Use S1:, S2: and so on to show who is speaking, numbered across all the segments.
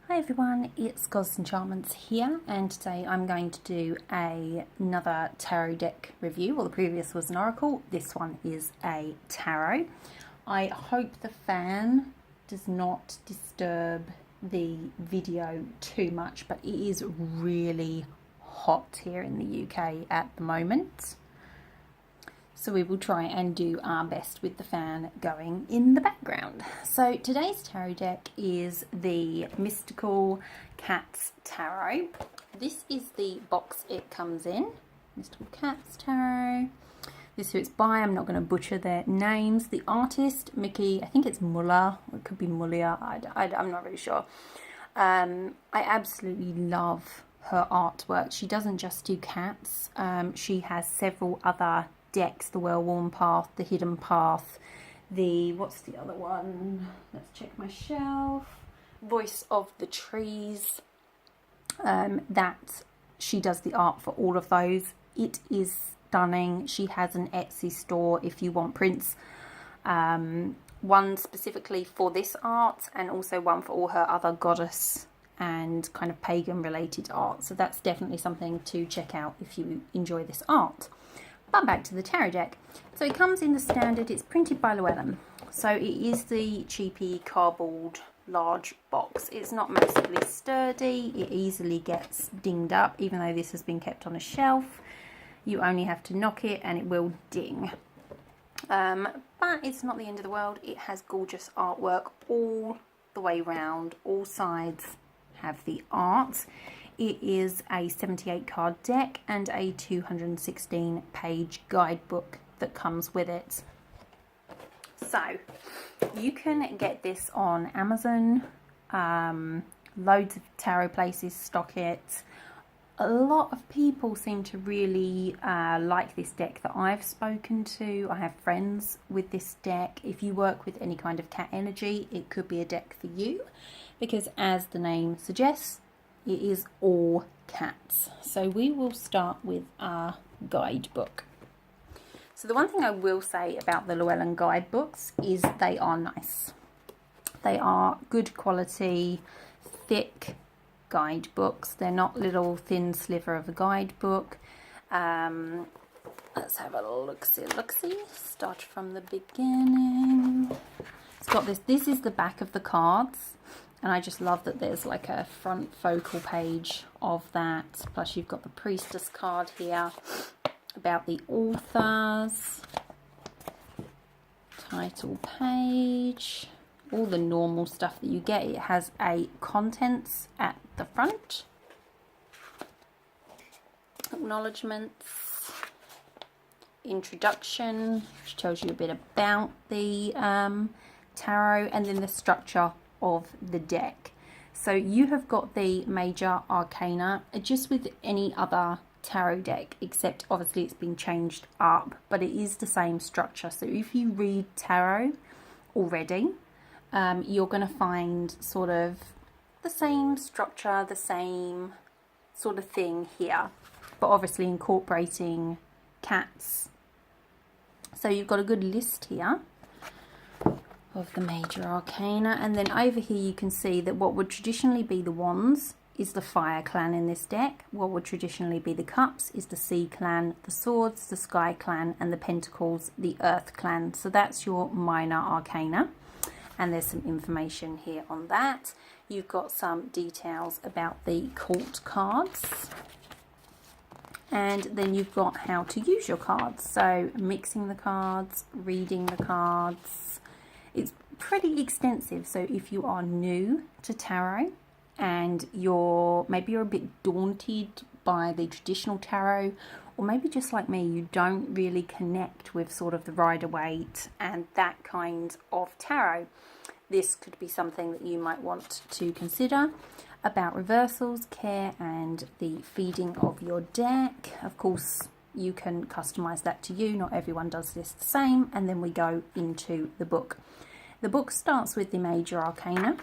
S1: Hi everyone, it's Gods Enchantments here, and today I'm going to do another tarot deck review. Well, the previous was an oracle, this one is a tarot. I hope the fan does not disturb the video too much, but it is really hot here in the UK at the moment. So we will try and do our best with the fan going in the background. So today's tarot deck is the Mystical Cats Tarot. This is the box it comes in. Mystical Cats Tarot. This is who it's by. I'm not going to butcher their names. The artist, Mickie, I think it's Mueller. Or it could be Mueller. I'm not really sure. I absolutely love her artwork. She doesn't just do cats. She has several other decks, the Well-Worn Path, the Hidden Path, what's the other one? Let's check my shelf. Voice of the Trees. That she does the art for all of those. It is stunning. She has an Etsy store if you want prints. One specifically for this art, and also one for all her other goddess and kind of pagan related art. So that's definitely something to check out if you enjoy this art. But back to the tarot deck. So it comes in the standard, it's printed by Llewellyn. So it is the cheapy cardboard large box. It's not massively sturdy, it easily gets dinged up, even though this has been kept on a shelf. You only have to knock it and it will ding. But it's not the end of the world. It has gorgeous artwork all the way round. All sides have the art. It is a 78 card deck and a 216 page guidebook that comes with it. So you can get this on Amazon. Loads of tarot places stock it. A lot of people seem to really like this deck that I've spoken to. I have friends with this deck. If you work with any kind of cat energy, it could be a deck for you, because as the name suggests, it is all cats. So we will start with our guidebook. So the one thing I will say about the Llewellyn guidebooks is they are nice. They are good quality, thick guidebooks. They're not little thin sliver of a guidebook. Let's have a look-see. Start from the beginning. It's got this. This is the back of the cards. And I just love that there's like a front focal page of that. Plus you've got the priestess card here about the authors. Title page. All the normal stuff that you get. It has a contents at the front. Acknowledgements. Introduction, which tells you a bit about the tarot, and then the structure of the deck. So you have got the major arcana, just with any other tarot deck, except obviously it's been changed up, but it is the same structure. So if you read tarot already, you're going to find sort of the same structure, the same sort of thing here, but obviously incorporating cats. So you've got a good list here of the major arcana, and then over here you can see that what would traditionally be the wands is the fire clan in this deck. What would traditionally be the cups is the sea clan, the swords, the sky clan, and the pentacles, the earth clan. So that's your minor arcana, and there's some information here on that. You've got some details about the court cards, and then you've got how to use your cards. So mixing the cards, reading the cards. It's pretty extensive, so if you are new to tarot and maybe you're a bit daunted by the traditional tarot, or maybe just like me, you don't really connect with sort of the Rider-Waite and that kind of tarot, this could be something that you might want to consider. About reversals, care, and the feeding of your deck. Of course, you can customize that to you. Not everyone does this the same. And then we go into the book. The book starts with the major arcana,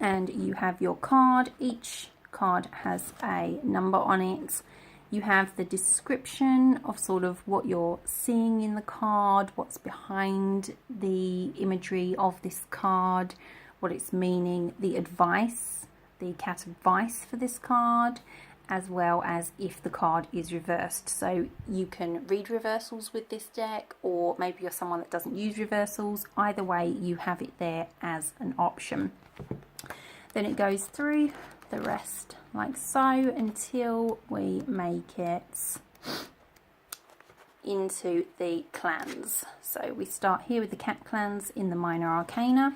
S1: and you have your card. Each card has a number on it. You have the description of sort of what you're seeing in the card, what's behind the imagery of this card, what it's meaning, the advice, the cat advice for this card, as well as if the card is reversed. So you can read reversals with this deck, or maybe you're someone that doesn't use reversals. Either way, you have it there as an option. Then it goes through the rest like so until we make it into the clans. So we start here with the cat clans in the minor arcana,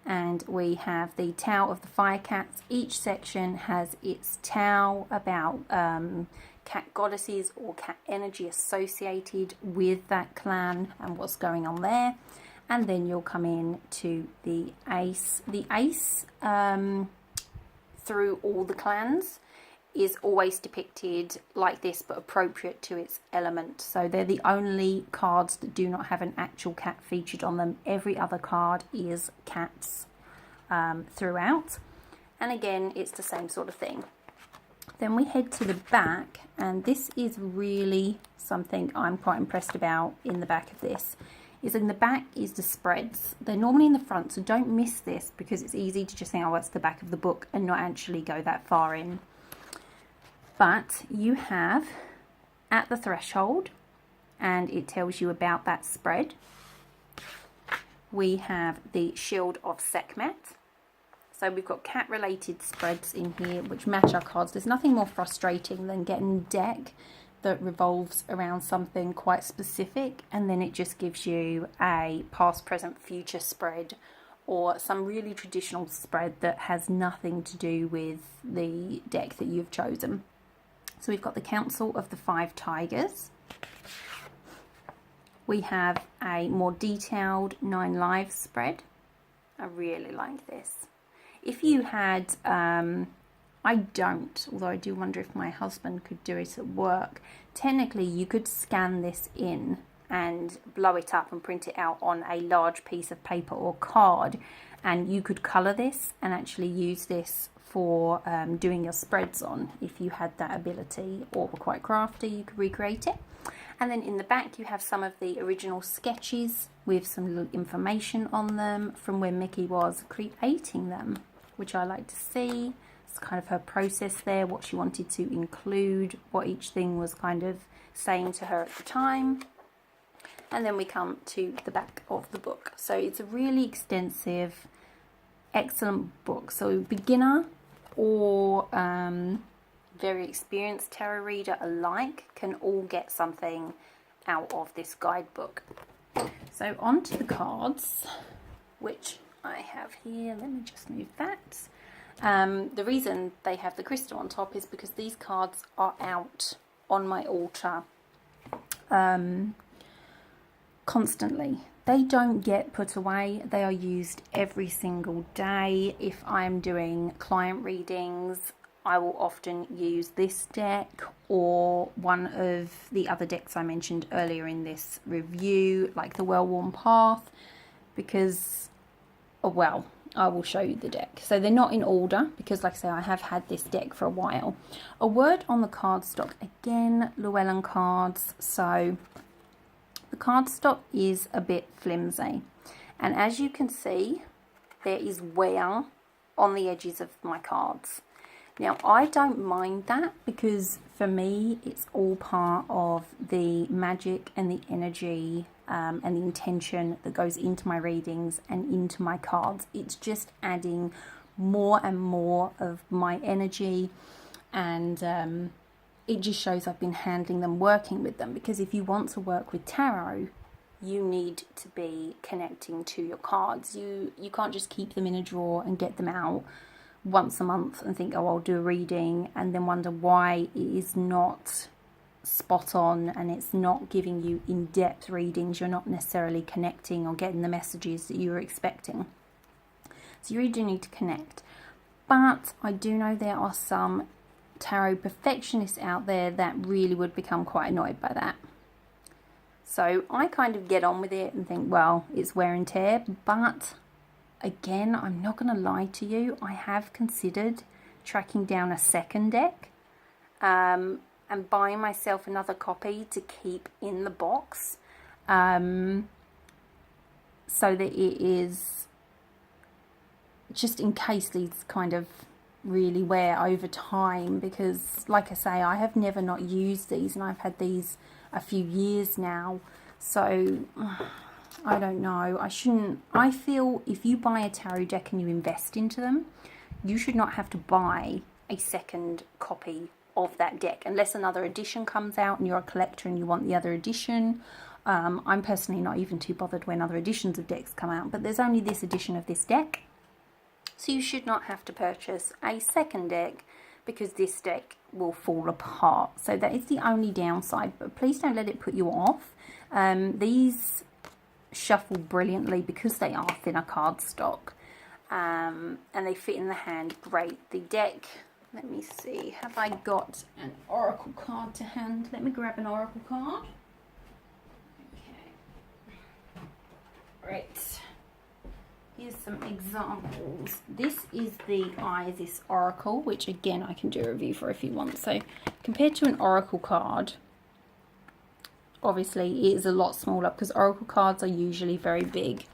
S1: and we have the Tao of the Fire Cats. Each section has its Tao about cat goddesses or cat energy associated with that clan and what's going on there. And then you'll come in to the ace. The ace through all the clans is always depicted like this, but appropriate to its element. So they're the only cards that do not have an actual cat featured on them. Every other card is cats throughout. And again, it's the same sort of thing. Then we head to the back, and this is really something I'm quite impressed about in the back of this. Is in the back is the spreads. They're normally in the front, so don't miss this, because it's easy to just think, oh, that's the back of the book, and not actually go that far in. But you have at the threshold, and it tells you about that spread. We have the shield of Sekhmet. So we've got cat related spreads in here which match our cards. There's nothing more frustrating than getting a deck that revolves around something quite specific, and then it just gives you a past, present, future spread, or some really traditional spread that has nothing to do with the deck that you've chosen. So we've got the Council of the Five Tigers. We have a more detailed 9 lives spread. I really like this. If you had, I don't, although I do wonder if my husband could do it at work. Technically, you could scan this in and blow it up and print it out on a large piece of paper or card, and you could colour this and actually use this for doing your spreads on. If you had that ability or were quite crafty, you could recreate it. And then in the back you have some of the original sketches with some little information on them from when Mickie was creating them, which I like to see. It's kind of her process there, what she wanted to include, what each thing was kind of saying to her at the time. And then we come to the back of the book. So it's a really extensive, excellent book. So beginner or very experienced tarot reader alike can all get something out of this guidebook. So on to the cards, which I have here. Let me just move that. The reason they have the crystal on top is because these cards are out on my altar constantly. They don't get put away. They are used every single day. If I'm doing client readings, I will often use this deck or one of the other decks I mentioned earlier in this review, like the Well-Worn Path, because, oh, well, I will show you the deck. So they're not in order because, like I say, I have had this deck for a while. A word on the cardstock. Again, Llewellyn cards. So the cardstock is a bit flimsy. And as you can see, there is wear on the edges of my cards. Now, I don't mind that because for me, it's all part of the magic and the energy and the intention that goes into my readings and into my cards. It's just adding more and more of my energy, and it just shows I've been handling them, working with them, because if you want to work with tarot, you need to be connecting to your cards. You can't just keep them in a drawer and get them out once a month and think, oh, I'll do a reading, and then wonder why it is not spot on and it's not giving you in-depth readings. You're not necessarily connecting or getting the messages that you were expecting. So you really do need to connect. But I do know there are some tarot perfectionists out there that really would become quite annoyed by that. So I kind of get on with it and think, well, it's wear and tear. But again, I'm not going to lie to you. I have considered tracking down a second deck and buying myself another copy to keep in the box so that it is just in case these kind of really wear over time, because like I say, I have never not used these, and I've had these a few years now. So I don't know, I feel if you buy a tarot deck and you invest into them, you should not have to buy a second copy of that deck unless another edition comes out and you're a collector and you want the other edition. I'm personally not even too bothered when other editions of decks come out, but there's only this edition of this deck, so you should not have to purchase a second deck because this deck will fall apart. So that is the only downside, but please don't let it put you off. These shuffle brilliantly because they are thinner cardstock, and they fit in the hand great. The deck, let me see, have I got an oracle card to hand? Let me grab an oracle card. Okay, right, here's some examples. This is the Isis Oracle, which again I can do a review for if you want. So compared to an oracle card, obviously it is a lot smaller because oracle cards are usually very big.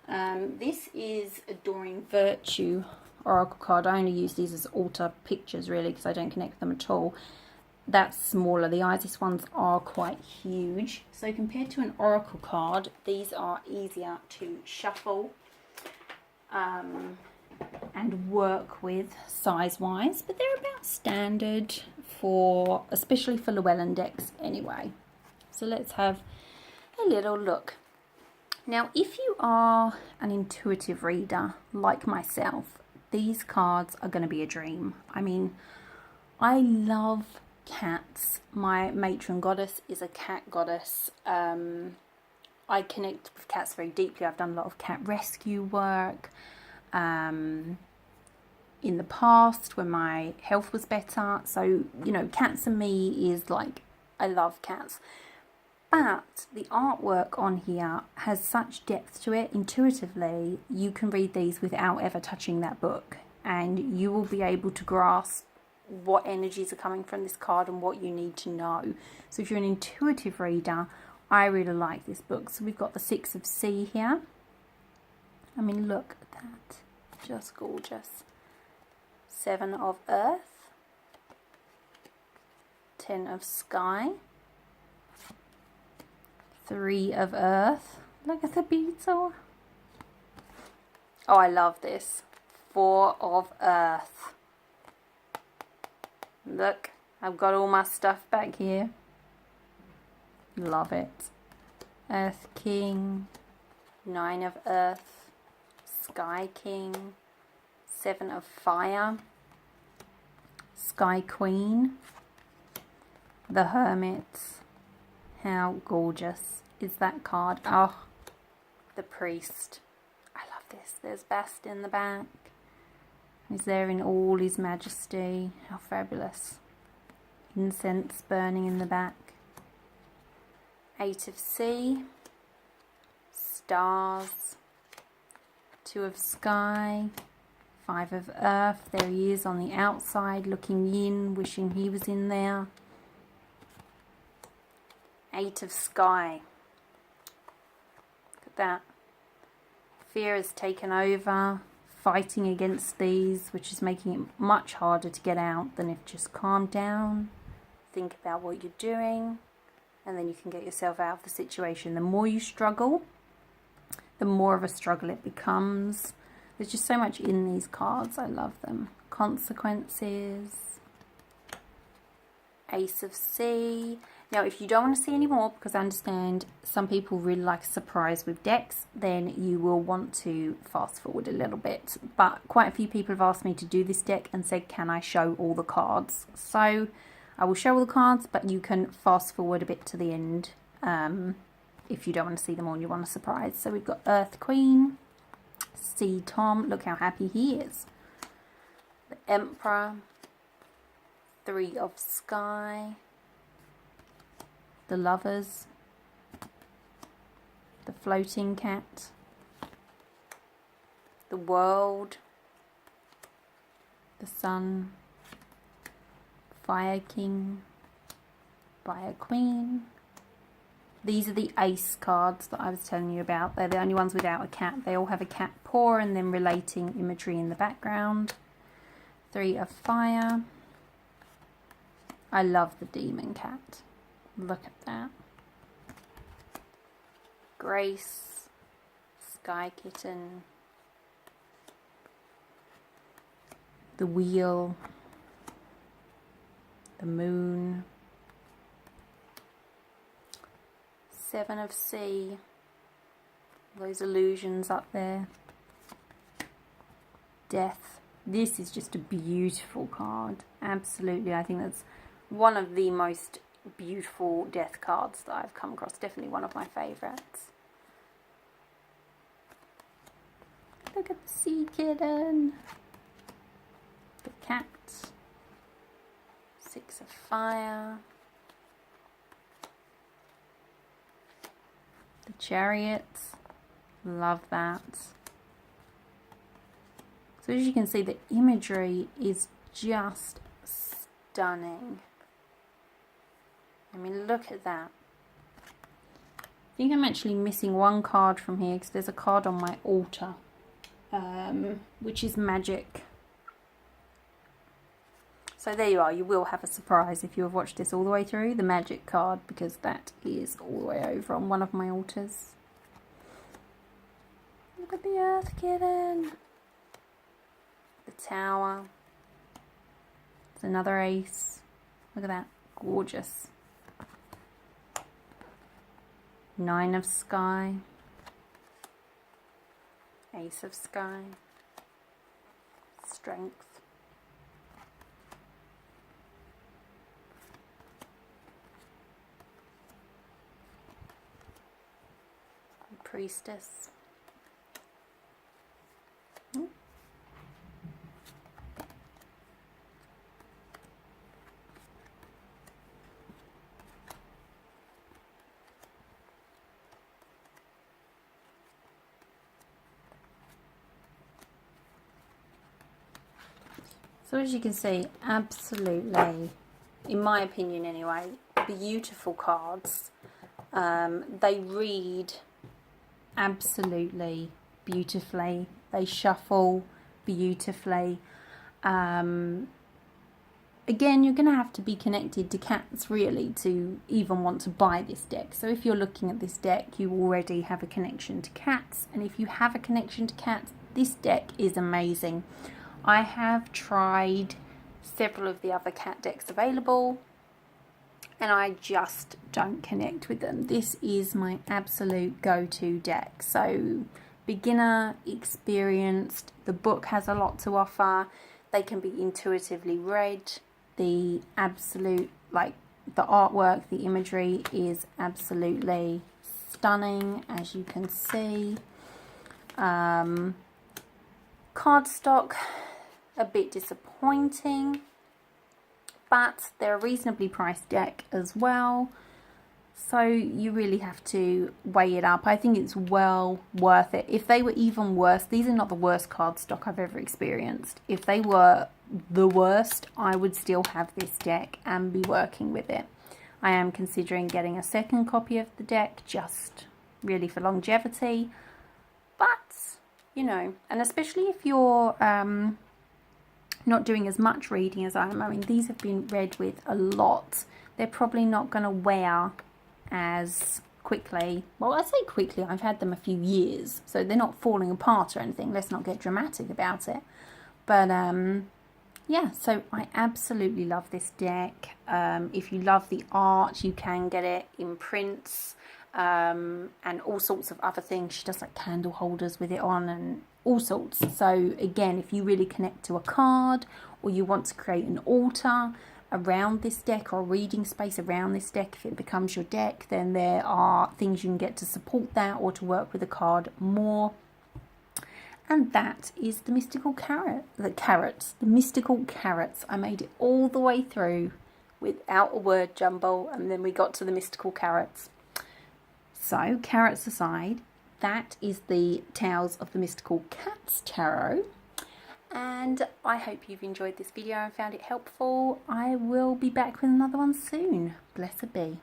S1: This is Adoring Virtue oracle card. I only use these as altar pictures really because I don't connect them at all. That's smaller. The Isis ones are quite huge. So compared to an oracle card, these are easier to shuffle and work with size wise, but they're about standard for, especially for Llewellyn decks anyway. So let's have a little look. Now, if you are an intuitive reader like myself, these cards are going to be a dream. I mean, I love cats. My matron goddess is a cat goddess. I connect with cats very deeply. I've done a lot of cat rescue work in the past when my health was better. So, you know, cats and me is like, I love cats. But the artwork on here has such depth to it. Intuitively, you can read these without ever touching that book, and you will be able to grasp what energies are coming from this card and what you need to know. So if you're an intuitive reader, I really like this book. So we've got the Six of Sea here. I mean, look at that. Just gorgeous. Seven of Earth. 10 of Sky. 3 of Earth. Look at the beetle. Oh, I love this. 4 of Earth. Look, I've got all my stuff back here. Love it. Earth King. 9 of Earth. Sky King. 7 of Fire. Sky Queen. The Hermit. How gorgeous is that card? Oh, the Priest. I love this. There's Bast in the back. He's there in all his majesty. How fabulous. Incense burning in the back. 8 of Sea. Stars. 2 of Sky. 5 of Earth. There he is on the outside looking in, wishing he was in there. 8 of Sky. Look at that. Fear has taken over, fighting against these, which is making it much harder to get out than if just calm down, think about what you're doing, and then you can get yourself out of the situation. The more you struggle, the more of a struggle it becomes. There's just so much in these cards. I love them. Consequences. Ace of Sea. Now, if you don't want to see any more, because I understand some people really like a surprise with decks, then you will want to fast forward a little bit. But quite a few people have asked me to do this deck and said, can I show all the cards? So I will show all the cards, but you can fast forward a bit to the end if you don't want to see them all and you want a surprise. So we've got Earth Queen, Sea Tom, look how happy he is. The Emperor, 3 of Sky, the Lovers, the Floating Cat, the World, the Sun, Fire King, Fire Queen, These are the ace cards that I was telling you about. They're the only ones without a cat. They all have a cat paw and then relating imagery in the background. 3 of fire. I love the demon cat. Look at that. Grace. Sky kitten. The wheel. The moon. 7 of sea. Those illusions up there. Death. This is just a beautiful card. Absolutely. I think that's one of the most beautiful death cards that I've come across. Definitely one of my favourites. Look at the sea kitten. The cat. 6 of fire. The chariot. Love that. So as you can see, the imagery is just stunning. I mean, look at that. I think I'm actually missing one card from here because there's a card on my altar, which is magic. So there you are. You will have a surprise if you have watched this all the way through, the magic card, because that is all the way over on one of my altars. Look at the earth kitten. The tower. It's another ace. Look at that. Gorgeous. 9 of sky. Ace of sky. Strength. Priestess. So as you can see, absolutely, in my opinion anyway, beautiful cards. They read absolutely beautifully. They shuffle beautifully. Again, you're going to have to be connected to cats really to even want to buy this deck. So if you're looking at this deck, you already have a connection to cats. And if you have a connection to cats, this deck is amazing. I have tried several of the other cat decks available, and I just don't connect with them. This is my absolute go-to deck. So beginner, experienced, the book has a lot to offer. They can be intuitively read. The absolute, like the artwork, the imagery is absolutely stunning, as you can see. Cardstock, a bit disappointing, but they're a reasonably priced deck as well, so you really have to weigh it up. I think it's well worth it. If they were even worse, these are not the worst cardstock I've ever experienced. If they were the worst, I would still have this deck and be working with it. I am considering getting a second copy of the deck, just really for longevity, but you know, and especially if you're not doing as much reading as I am. I mean, these have been read with a lot. They're probably not going to wear as quickly. Well, I say quickly, I've had them a few years, so they're not falling apart or anything. Let's not get dramatic about it. But yeah, so I absolutely love this deck. If you love the art, you can get it in prints and all sorts of other things. She does like candle holders with it on and all sorts. So again, if you really connect to a card, or you want to create an altar around this deck, or a reading space around this deck, if it becomes your deck, then there are things you can get to support that or to work with a card more. And that is the mystical the mystical carrots. I made it all the way through without a word jumble, and then we got to the mystical carrots. So, carrots aside, that is the Tales of the Mystical Cats Tarot. And I hope you've enjoyed this video and found it helpful. I will be back with another one soon. Blessed be.